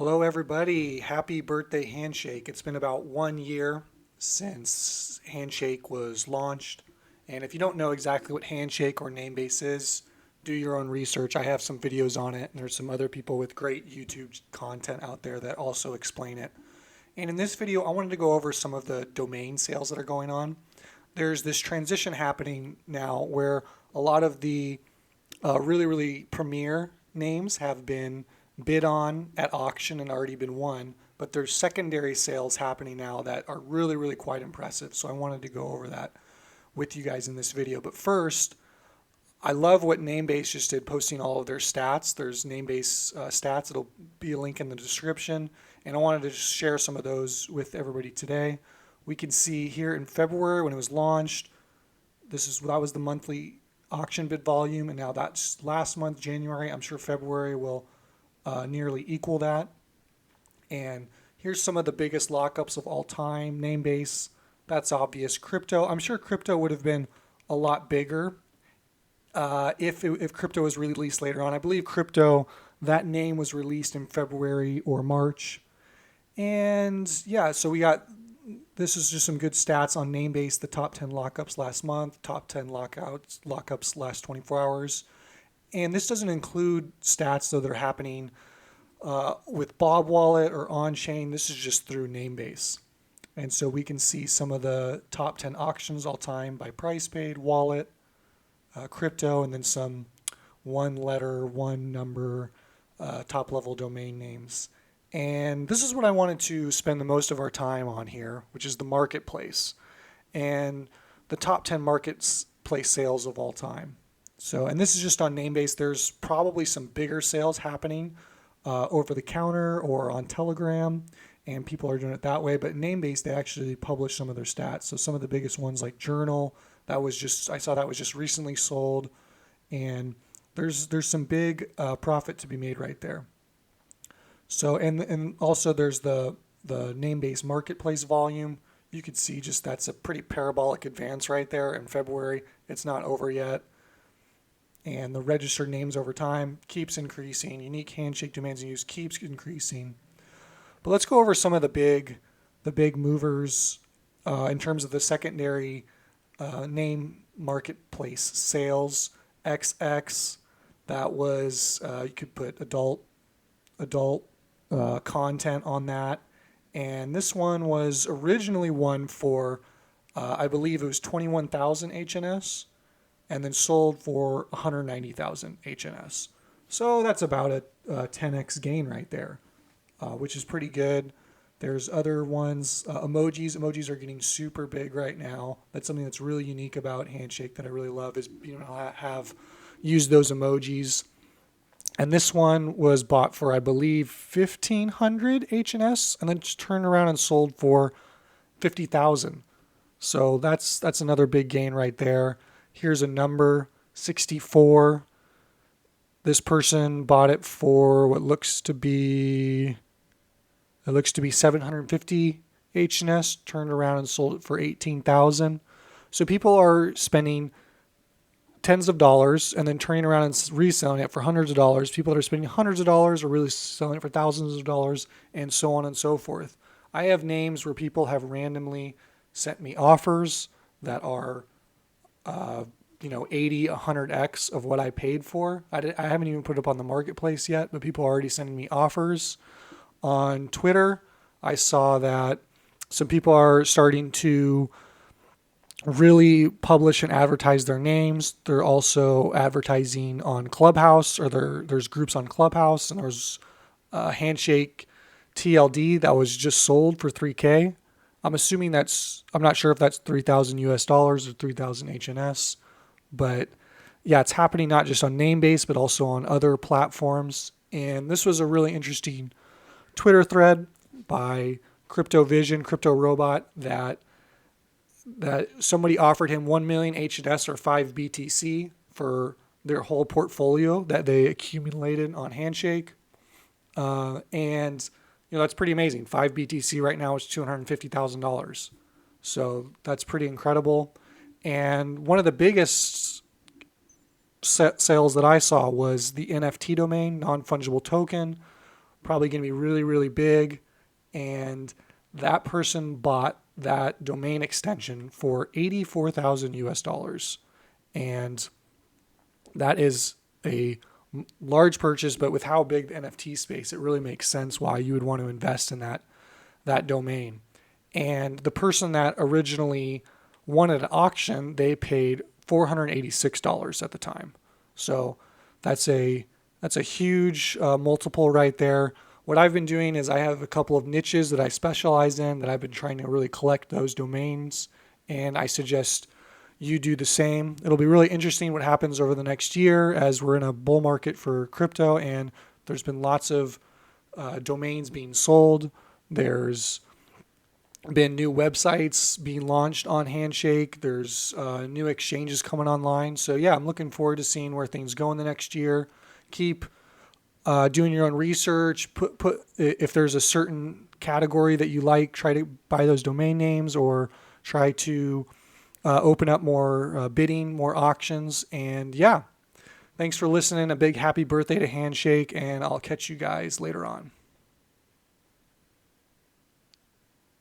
Hello, everybody. Happy birthday, Handshake. It's been about 1 year since Handshake was launched. And if you don't know exactly what Handshake or Namebase is, do your own research. I have some videos on it, and there's some other people with great YouTube content out there that also explain it. And in this video, I wanted to go over some of the domain sales that are going on. There's this transition happening now where a lot of the really premier names have been bid on at auction and already been won, but there's secondary sales happening now that are really quite impressive. So I wanted to go over that with you guys in this video. But first, I love what Namebase just did, posting all of their stats. There's Namebase stats. It'll be a link in the description. And I wanted to just share some of those with everybody today. We can see here in February when it was launched, that was the monthly auction bid volume, and now that's last month, January. I'm sure February will nearly equal that. And here's some of the biggest lockups of all time. Namebase, that's obvious. Crypto, I'm sure crypto would have been a lot bigger if crypto was released later on. I believe crypto, that name was released in February or March. And yeah, so this is just some good stats on Namebase, the top 10 lockups last month, top 10 lockups last 24 hours. And this doesn't include stats, though, that are happening with Bob Wallet or on-chain. This is just through Namebase. And so we can see some of the top 10 auctions all time by price paid, wallet, crypto, and then some one letter, one number, top level domain names. And this is what I wanted to spend the most of our time on here, which is the marketplace and the top 10 marketplace sales of all time. So, and this is just on Namebase. There's probably some bigger sales happening over the counter or on Telegram, and people are doing it that way. But Namebase, they actually publish some of their stats. So some of the biggest ones like Journal, I saw that was just recently sold, and there's some big profit to be made right there. So, and also there's the Namebase marketplace volume. You could see just that's a pretty parabolic advance right there in February. It's not over yet. And the registered names over time keeps increasing. Unique Handshake domains in use keeps increasing. But let's go over some of the big movers in terms of the secondary name marketplace sales. XX, that was you could put adult content on that. And this one was originally one for, I believe it was 21,000 HNS, and then sold for 190,000 HNS. So that's about a 10x gain right there, which is pretty good. There's other ones, emojis. Emojis are getting super big right now. That's something that's really unique about Handshake that I really love is have used those emojis. And this one was bought for, I believe, 1,500 HNS, and then just turned around and sold for 50,000. So that's another big gain right there. Here's a number, 64. This person bought it for what looks to be 750 HNS, turned around and sold it for 18,000. So people are spending tens of dollars and then turning around and reselling it for hundreds of dollars. People that are spending hundreds of dollars are really selling it for thousands of dollars, and so on and so forth. I have names where people have randomly sent me offers that are 80, 100x of what I paid for. I haven't even put it up on the marketplace yet, but people are already sending me offers. On Twitter, I saw that some people are starting to really publish and advertise their names. They're also advertising on Clubhouse, or there's groups on Clubhouse, and there's Handshake TLD that was just sold for 3K. I'm not sure if that's 3,000 US dollars or 3,000 HNS, but yeah, it's happening not just on Namebase, but also on other platforms. And this was a really interesting Twitter thread by Crypto Robot, that somebody offered him 1 million HNS or 5 BTC for their whole portfolio that they accumulated on Handshake. And that's pretty amazing. 5 BTC right now is $250,000. So that's pretty incredible. And one of the biggest sales that I saw was the NFT domain, non-fungible token, probably going to be really, really big. And that person bought that domain extension for 84,000 US dollars. And that is a large purchase, but with how big the NFT space, it really makes sense why you would want to invest in that domain. And the person that originally won at an auction, they paid $486 at the time. So that's a huge multiple right there. What I've been doing is I have a couple of niches that I specialize in that I've been trying to really collect those domains, and I suggest you do the same. It'll be really interesting what happens over the next year as we're in a bull market for crypto, and there's been lots of domains being sold. There's been new websites being launched on Handshake. There's new exchanges coming online. So yeah, I'm looking forward to seeing where things go in the next year. Keep doing your own research. Put if there's a certain category that you like, try to buy those domain names or try to open up more bidding, more auctions. And yeah, thanks for listening. A big happy birthday to Handshake, and I'll catch you guys later on.